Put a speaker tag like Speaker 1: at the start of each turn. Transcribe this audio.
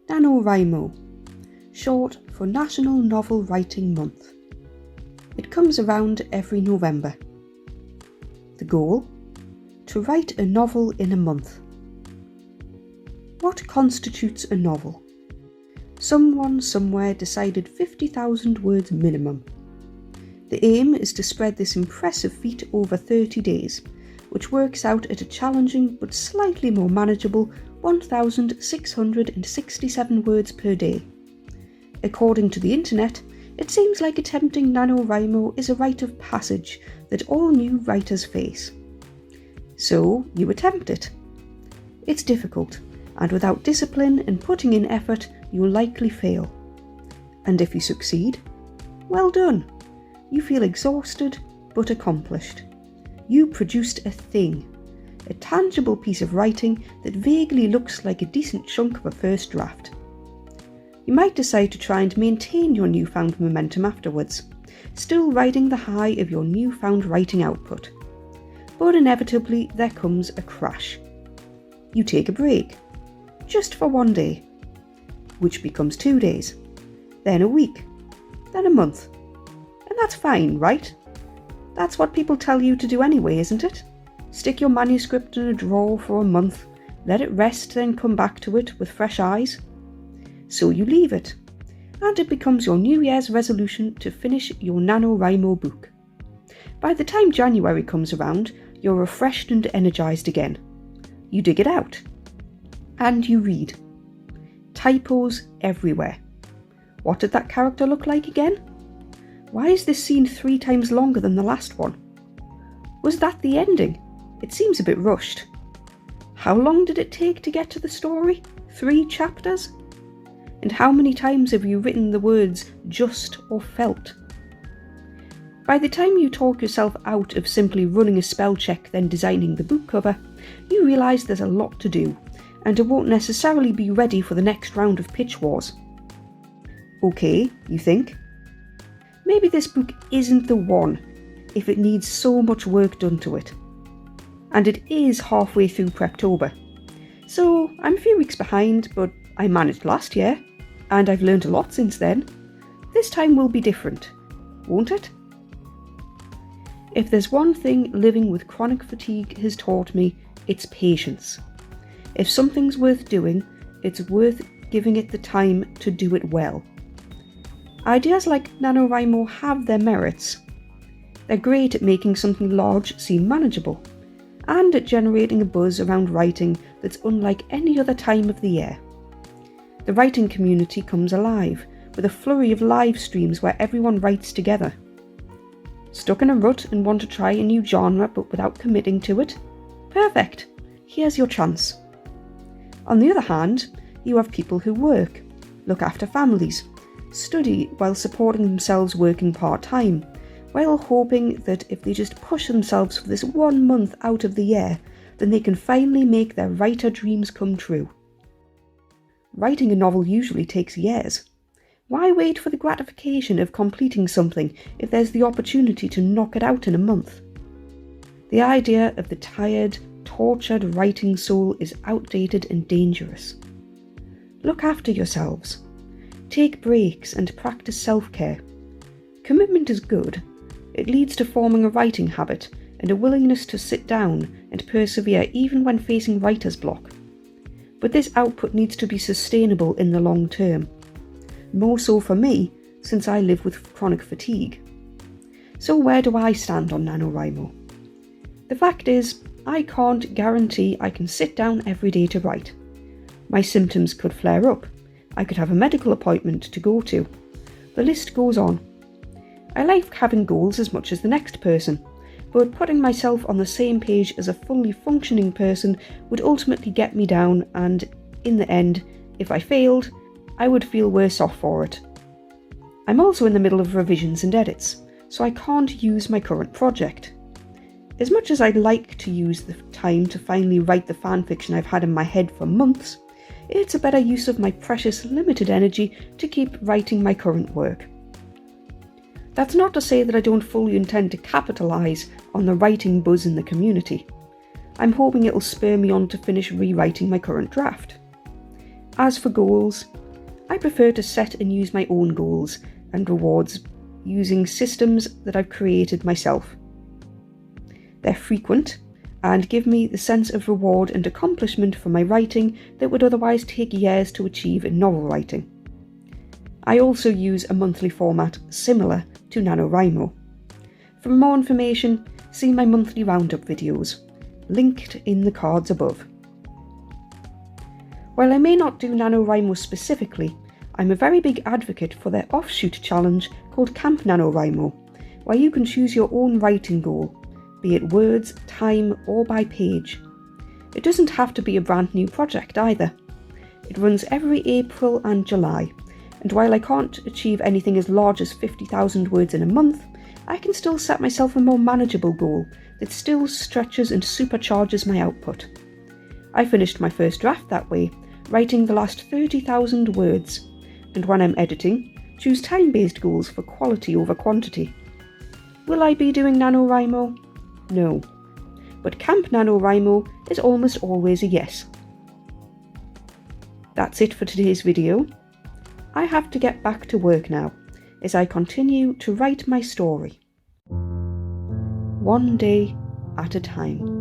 Speaker 1: NaNoWriMo, short for National Novel Writing Month. It comes around every November. The goal? To write a novel in a month. What constitutes a novel? Someone somewhere decided 50,000 words minimum. The aim is to spread this impressive feat over 30 days, which works out at a challenging but slightly more manageable 1,667 words per day. According to the internet, it seems like attempting NaNoWriMo is a rite of passage that all new writers face. So you attempt it. It's difficult, and without discipline and putting in effort, you'll likely fail. And if you succeed, well done. You feel exhausted but accomplished. You produced a thing, a tangible piece of writing that vaguely looks like a decent chunk of a first draft. You might decide to try and maintain your newfound momentum afterwards, still riding the high of your newfound writing output. But inevitably there comes a crash. You take a break, just for one day, which becomes 2 days, then a week, then a month. And that's fine, right? That's what people tell you to do anyway, isn't it? Stick your manuscript in a drawer for a month, let it rest, then come back to it with fresh eyes. So you leave it, and it becomes your New Year's resolution to finish your NaNoWriMo book. By the time January comes around, you're refreshed and energised again. You dig it out, and you read. Typos everywhere. What did that character look like again? Why is this scene 3 times longer than the last one? Was that the ending? It seems a bit rushed. How long did it take to get to the story? 3 chapters? And how many times have you written the words just or felt? By the time you talk yourself out of simply running a spell check then designing the book cover, you realise there's a lot to do, and it won't necessarily be ready for the next round of pitch wars. Okay, you think? Maybe this book isn't the one if it needs so much work done to it. And it is halfway through Preptober. So I'm a few weeks behind, but I managed last year, and I've learned a lot since then. This time will be different, won't it? If there's one thing living with chronic fatigue has taught me, it's patience. If something's worth doing, it's worth giving it the time to do it well. Ideas like NaNoWriMo have their merits. They're great at making something large seem manageable, and at generating a buzz around writing that's unlike any other time of the year. The writing community comes alive, with a flurry of live streams where everyone writes together. Stuck in a rut and want to try a new genre but without committing to it? Perfect! Here's your chance. On the other hand, you have people who work, look after families, study while supporting themselves working part-time, while hoping that if they just push themselves for this 1 month out of the year, then they can finally make their writer dreams come true. Writing a novel usually takes years. Why wait for the gratification of completing something if there's the opportunity to knock it out in a month? The idea of the tired, tortured writing soul is outdated and dangerous. Look after yourselves. Take breaks and practice self-care. Commitment is good. It leads to forming a writing habit and a willingness to sit down and persevere even when facing writer's block. But this output needs to be sustainable in the long term. More so for me, since I live with chronic fatigue. So where do I stand on NaNoWriMo? The fact is, I can't guarantee I can sit down every day to write. My symptoms could flare up. I could have a medical appointment to go to. The list goes on. I like having goals as much as the next person, but putting myself on the same page as a fully functioning person would ultimately get me down, and in the end, if I failed, I would feel worse off for it. I'm also in the middle of revisions and edits, so I can't use my current project. As much as I'd like to use the time to finally write the fanfiction I've had in my head for months, it's a better use of my precious limited energy to keep writing my current work. That's not to say that I don't fully intend to capitalise on the writing buzz in the community. I'm hoping it'll spur me on to finish rewriting my current draft. As for goals, I prefer to set and use my own goals and rewards using systems that I've created myself. They're frequent and give me the sense of reward and accomplishment for my writing that would otherwise take years to achieve in novel writing. I also use a monthly format similar to NaNoWriMo. For more information, see my monthly roundup videos, linked in the cards above. While I may not do NaNoWriMo specifically, I'm a very big advocate for their offshoot challenge called CampNaNoWriMo, where you can choose your own writing goal, be it words, time, or by page. It doesn't have to be a brand new project either. It runs every April and July, and while I can't achieve anything as large as 50,000 words in a month, I can still set myself a more manageable goal that still stretches and supercharges my output. I finished my first draft that way, writing the last 30,000 words, and when I'm editing, choose time-based goals for quality over quantity. Will I be doing NaNoWriMo? No. But CampNaNoWriMo is almost always a yes. That's it for today's video. I have to get back to work now, as I continue to write my story. One day at a time.